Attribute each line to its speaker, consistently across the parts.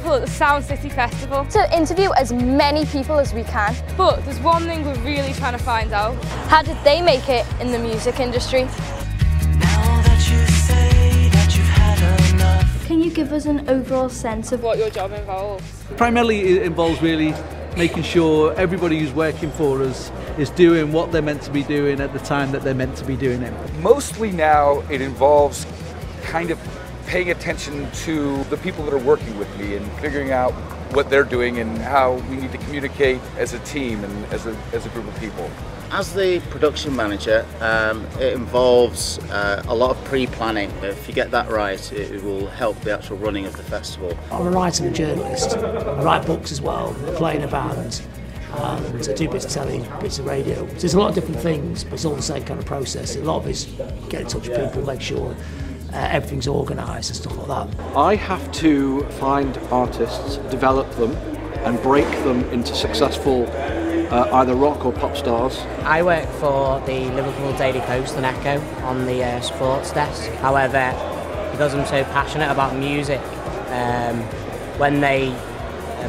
Speaker 1: people at the Sound City Festival
Speaker 2: to interview as many people as we can.
Speaker 1: But there's one thing we're really trying to find out.
Speaker 2: How did they make it in the music industry?
Speaker 3: Now that you say that you've had enough.
Speaker 2: Can you give us an overall sense of
Speaker 1: what your job involves?
Speaker 4: Primarily it involves really making sure everybody who's working for us is doing what they're meant to be doing at the time that they're meant to be doing it.
Speaker 5: Mostly now it involves kind of paying attention to the people that are working with me and figuring out what they're doing and how we need to communicate as a team and as a group of people.
Speaker 6: As the production manager, it involves a lot of pre-planning. If you get that right, it will help the actual running of the festival.
Speaker 7: I'm a writer and a journalist. I write books as well, play in a band, and I do bits of telly, bits of radio. So there's a lot of different things, but it's all the same kind of process. A lot of it's get in touch with people, make sure everything's organised and stuff like that.
Speaker 8: I have to find artists, develop them, and break them into successful either rock or pop stars.
Speaker 9: I work for the Liverpool Daily Post and Echo on the sports desk. However, because I'm so passionate about music, when they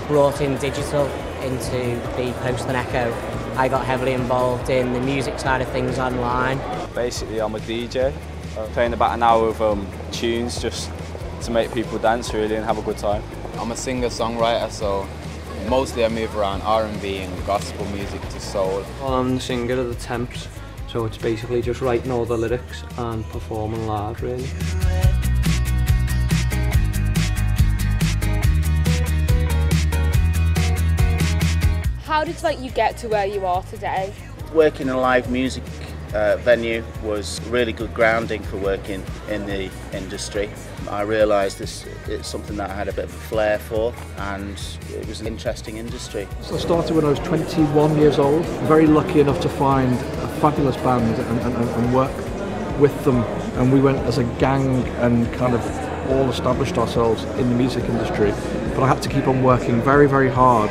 Speaker 9: brought in digital into the Post and Echo, I got heavily involved in the music side of things online.
Speaker 10: Basically, I'm a DJ, playing about an hour of tunes just to make people dance really and have a good time.
Speaker 11: I'm a singer-songwriter, so mostly I move around R&B and gospel music to soul.
Speaker 12: Well, I'm the singer of the Temps, so it's basically just writing all the lyrics and performing live really.
Speaker 1: How did you get to where you are today?
Speaker 6: Working in a live music venue was really good grounding for working in the industry. I realised it's something that I had a bit of a flair for, and it was an interesting industry.
Speaker 8: So I started when I was 21 years old. Very lucky enough to find a fabulous band and work with them, and we went as a gang and kind of all established ourselves in the music industry. But I had to keep on working very, very hard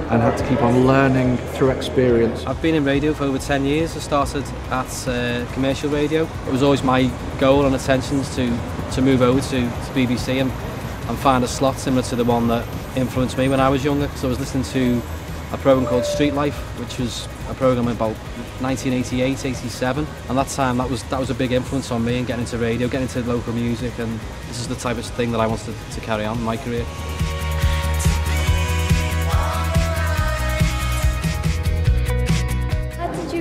Speaker 8: and had to keep on learning through experience.
Speaker 13: I've been in radio for over 10 years. I started at commercial radio. It was always my goal and intentions to move over to BBC and find a slot similar to the one that influenced me when I was younger. So I was listening to a programme called Street Life, which was a programme about 1988, 87, and that time that was a big influence on me in getting into radio, getting into local music, and this is the type of thing that I wanted to carry on in my career.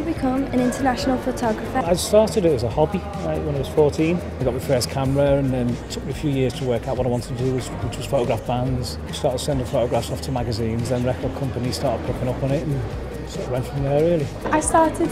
Speaker 2: Become an international photographer?
Speaker 14: I started it as a hobby when I was 14. I got my first camera, and then it took me a few years to work out what I wanted to do, which was photograph bands. I started sending photographs off to magazines, then record companies started picking up on it, and sort of went from there really.
Speaker 15: I started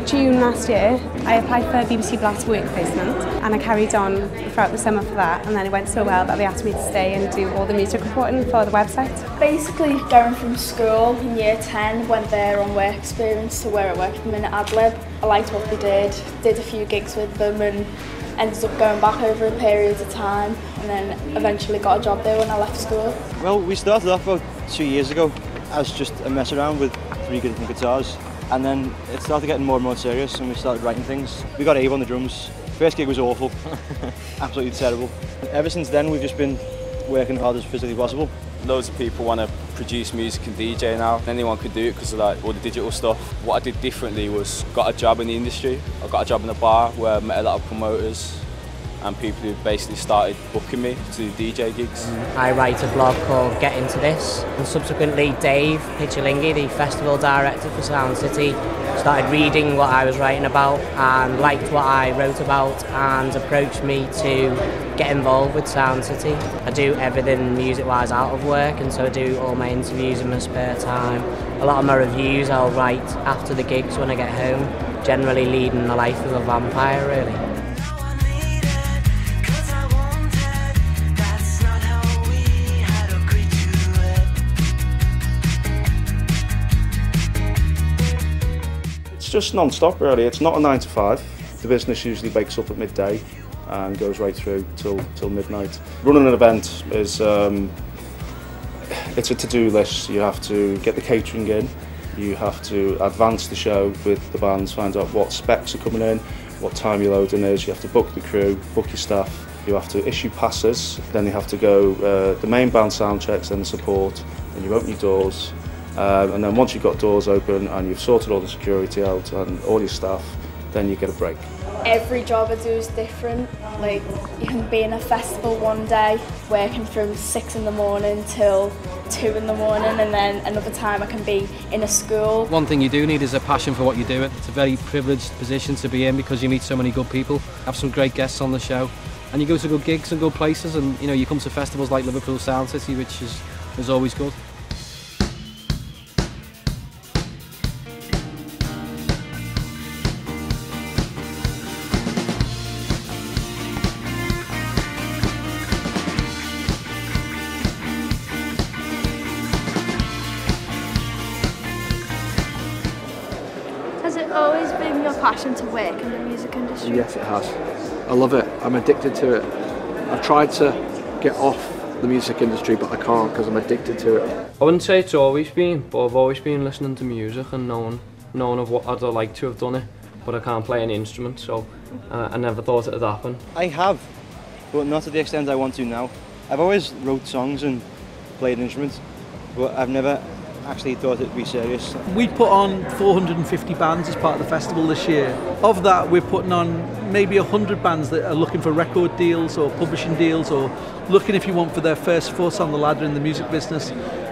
Speaker 15: June last year. I applied for BBC Blast work placement, and I carried on throughout the summer for that, and then it went so well that they asked me to stay and do all the music reporting for the website.
Speaker 16: Basically going from school in year 10, went there on work experience to where I work at the minute at Adlib. I liked what they did a few gigs with them, and ended up going back over a period of time, and then eventually got a job there when I left school.
Speaker 17: Well, we started off about 2 years ago as just a mess around with 3 different guitars, and then it started getting more and more serious, and we started writing things. We got Abe on the drums. First gig was awful, absolutely terrible. Ever since then we've just been working hard as physically possible.
Speaker 10: Loads of people want to produce music and DJ now. Anyone could do it because of all the digital stuff. What I did differently was got a job in the industry. I got a job in a bar where I met a lot of promoters and people who basically started booking me to do DJ gigs.
Speaker 9: I write a blog called Get Into This, and subsequently Dave Pichilinghi, the festival director for Sound City, started reading what I was writing about and liked what I wrote about and approached me to get involved with Sound City. I do everything music-wise out of work, and so I do all my interviews in my spare time. A lot of my reviews I'll write after the gigs when I get home, generally leading the life of a vampire really.
Speaker 17: Just non-stop really. It's not a 9 to 5. The business usually wakes up at midday and goes right through till midnight. Running an event is it's a to-do list. You have to get the catering in, you have to advance the show with the bands, find out what specs are coming in, what time your loading is, you have to book the crew, book your staff,
Speaker 18: You have to issue passes, then you have to go the main band sound checks, then the support, and you open your doors. And then once you've got doors open and you've sorted all the security out and all your staff, then you get a break.
Speaker 16: Every job I do is different. Like, you can be in a festival one day, working from 6 in the morning till 2 in the morning, and then another time I can be in a school.
Speaker 13: One thing you do need is a passion for what you're doing. It's a very privileged position to be in because you meet so many good people, have some great guests on the show, and you go to good gigs and good places, and you know, you come to festivals like Liverpool Sound City, which is always good.
Speaker 2: Has it always been your passion to work in the music industry?
Speaker 8: Yes, it has. I love it. I'm addicted to it. I've tried to get off the music industry, but I can't because I'm addicted to it.
Speaker 12: I wouldn't say it's always been, but I've always been listening to music and knowing of what I'd like to have done it, but I can't play an instrument, so I never thought it'd happen.
Speaker 17: I have, but not to the extent I want to now. I've always wrote songs and played instruments, but I've never actually thought it'd be serious.
Speaker 4: We put on 450 bands as part of the festival this year. Of that, we're putting on maybe 100 bands that are looking for record deals or publishing deals, or looking, if you want, for their first foot on the ladder in the music business.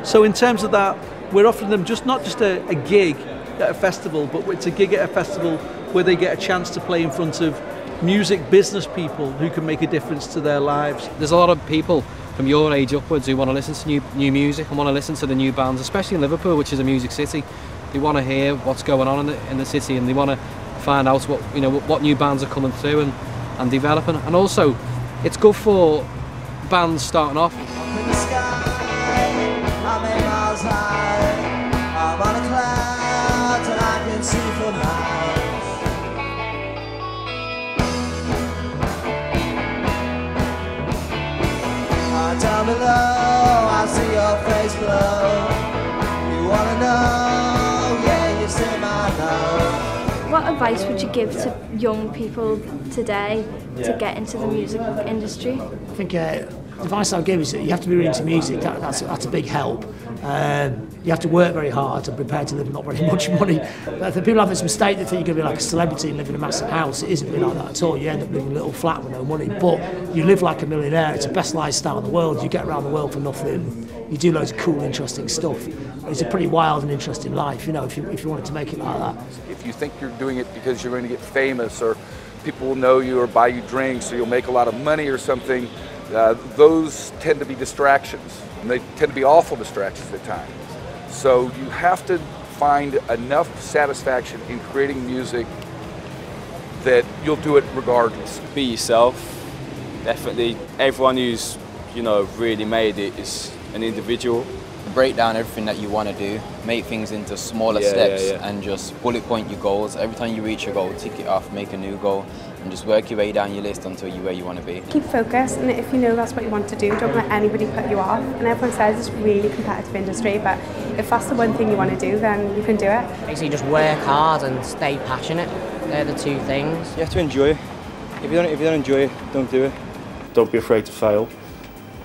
Speaker 4: So in terms of that, we're offering them not just a gig at a festival, but it's a gig at a festival where they get a chance to play in front of music business people who can make a difference to their lives.
Speaker 13: There's a lot of people from your age upwards who want to listen to new music and want to listen to the new bands, especially in Liverpool, which is a music city. They want to hear what's going on in the city, and they want to find out what new bands are coming through and developing. And also, it's good for bands starting off.
Speaker 3: In the sky, I'm 8 miles high. I'm on a cloud and I can see for miles. Down below, I see your face glow. You wanna know, yeah, you say my know.
Speaker 2: What advice would you give to young people today to get into the music industry?
Speaker 7: I think the advice I'll give is that you have to be really into music. That's a big help. You have to work very hard and prepare to live with not very much money. But if people have this mistake, they think you're going to be like a celebrity and live in a massive house. It isn't really like that at all. You end up living in a little flat with no money, but you live like a millionaire. It's the best lifestyle in the world. You get around the world for nothing. You do loads of cool, interesting stuff. It's a pretty wild and interesting life, you know, if you wanted to make it like that.
Speaker 5: If you think you're doing it because you're going to get famous, or people will know you or buy you drinks, or you'll make a lot of money or something, those tend to be distractions, and they tend to be awful distractions at times. So you have to find enough satisfaction in creating music that you'll do it regardless.
Speaker 10: Be yourself, definitely. Everyone who's, really made it is an individual.
Speaker 11: Break down everything that you want to do, make things into smaller steps, and just bullet point your goals. Every time you reach a goal, tick it off, make a new goal, and just work your way down your list until you're where you want to be.
Speaker 15: Keep focused, and if you know that's what you want to do, don't let anybody put you off. And everyone says it's a really competitive industry, but if that's the one thing you want to do, then you can do it.
Speaker 9: Basically just work hard and stay passionate. They're the two things.
Speaker 17: You have to enjoy it. If you don't enjoy it, don't do it.
Speaker 18: Don't be afraid to fail.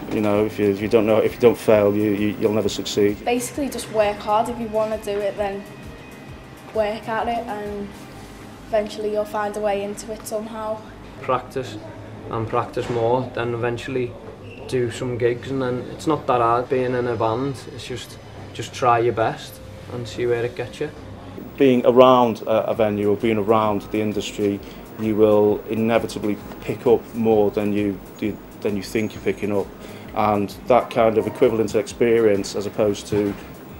Speaker 18: If you don't fail, you'll never succeed.
Speaker 16: Basically just work hard. If you want to do it, then work at it, and eventually you'll find a way into it somehow.
Speaker 12: Practice and practice more, then eventually do some gigs, and then it's not that hard being in a band. It's just try your best and see where it gets you.
Speaker 18: Being around a venue or being around the industry, you will inevitably pick up more than you think you're picking up, and that kind of equivalent experience as opposed to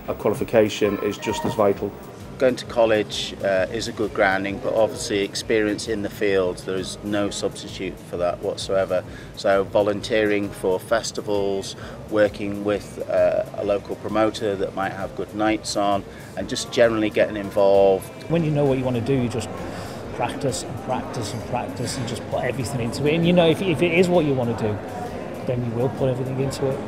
Speaker 18: a qualification is just as vital.
Speaker 6: Going to college is a good grounding, but obviously experience in the field, there is no substitute for that whatsoever. So volunteering for festivals, working with a local promoter that might have good nights on, and just generally getting involved.
Speaker 14: When you know what you want to do, you just practice and practice and practice and just put everything into it. And if it is what you want to do, then you will put everything into it.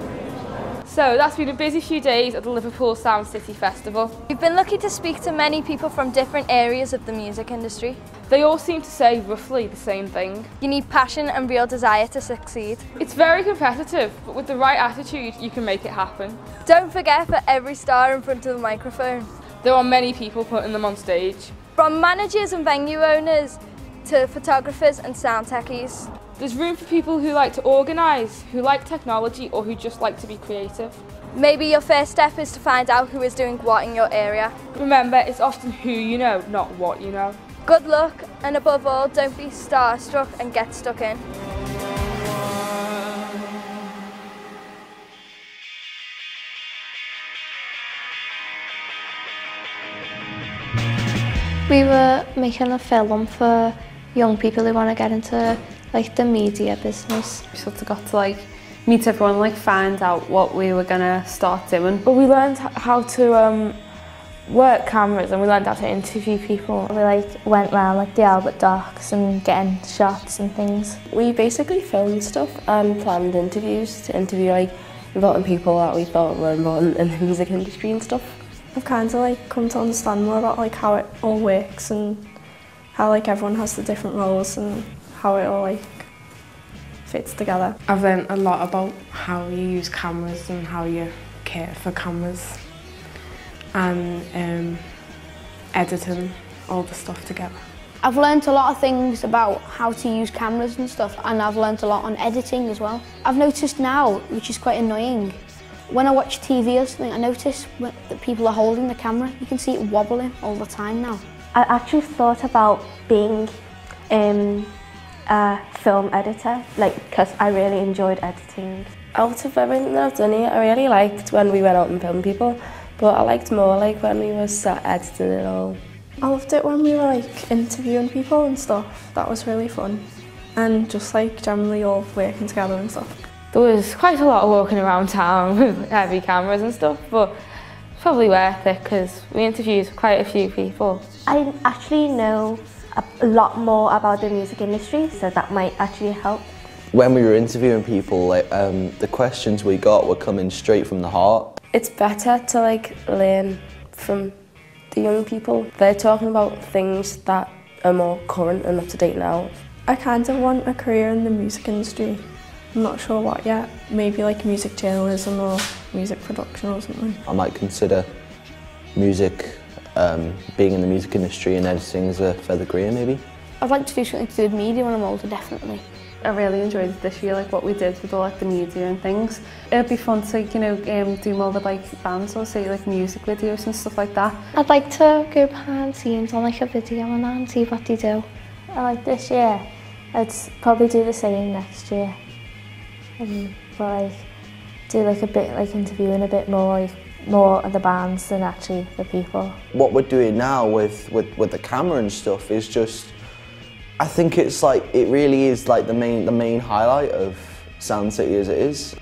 Speaker 1: So that's been a busy few days at the Liverpool Sound City Festival.
Speaker 2: We've been lucky to speak to many people from different areas of the music industry.
Speaker 1: They all seem to say roughly the same thing.
Speaker 2: You need passion and real desire to succeed.
Speaker 1: It's very competitive, but with the right attitude, you can make it happen.
Speaker 2: Don't forget, for every star in front of the microphone,
Speaker 1: there are many people putting them on stage.
Speaker 2: From managers and venue owners to photographers and sound techies.
Speaker 1: There's room for people who like to organise, who like technology, or who just like to be creative.
Speaker 2: Maybe your first step is to find out who is doing what in your area.
Speaker 1: Remember, it's often who you know, not what you know.
Speaker 2: Good luck, and above all, don't be starstruck and get stuck in.
Speaker 19: We were making a film for young people who want to get into like the media business.
Speaker 20: We sort of got to like meet everyone, like find out what we were gonna start doing. But we learned how to work cameras, and we learned how to interview people.
Speaker 19: We like went round like the Albert Docks and getting shots and things.
Speaker 21: We basically filmed stuff and planned interviews to interview like important people that we thought were important in the music industry and stuff.
Speaker 2: I've kind of like come to understand more about like how it all works and how like everyone has the different roles and how it all like fits together.
Speaker 20: I've learned a lot about how you use cameras and how you care for cameras and editing all the stuff together.
Speaker 22: I've learnt a lot of things about how to use cameras and stuff, and I've learnt a lot on editing as well. I've noticed now, which is quite annoying, when I watch TV or something, I notice that people are holding the camera. You can see it wobbling all the time now.
Speaker 23: I actually thought about being a film editor, because I really enjoyed editing.
Speaker 21: Out of everything that I've done here, I really liked when we went out and filmed people, but I liked more like when we were sat editing it all.
Speaker 2: I loved it when we were like interviewing people and stuff. That was really fun. And just like generally all working together and stuff.
Speaker 20: There was quite a lot of walking around town with heavy cameras and stuff, but it's probably worth it because we interviewed quite a few people.
Speaker 23: I actually know a lot more about the music industry, so that might actually help.
Speaker 24: When we were interviewing people, the questions we got were coming straight from the heart.
Speaker 21: It's better to like learn from the young people. They're talking about things that are more current and up to date now.
Speaker 2: I kind of want a career in the music industry. I'm not sure what yet. Maybe like music journalism or music production or something.
Speaker 24: I might consider music, being in the music industry and editing as a further career maybe.
Speaker 22: I'd like to do something to do with media when I'm older, definitely.
Speaker 20: I really enjoyed it this year, like what we did with all like the media and things. It'd be fun to like, do more with like bands or say like music videos and stuff like that.
Speaker 19: I'd like to go behind the scenes on like a video and that and see what they do.
Speaker 23: I like this year. I'd probably do the same next year. But like do like a bit like interviewing a bit more, like more of the bands than actually the people.
Speaker 24: What we're doing now with the camera and stuff is just, I think it's like, it really is like the main highlight of Sound City as it is.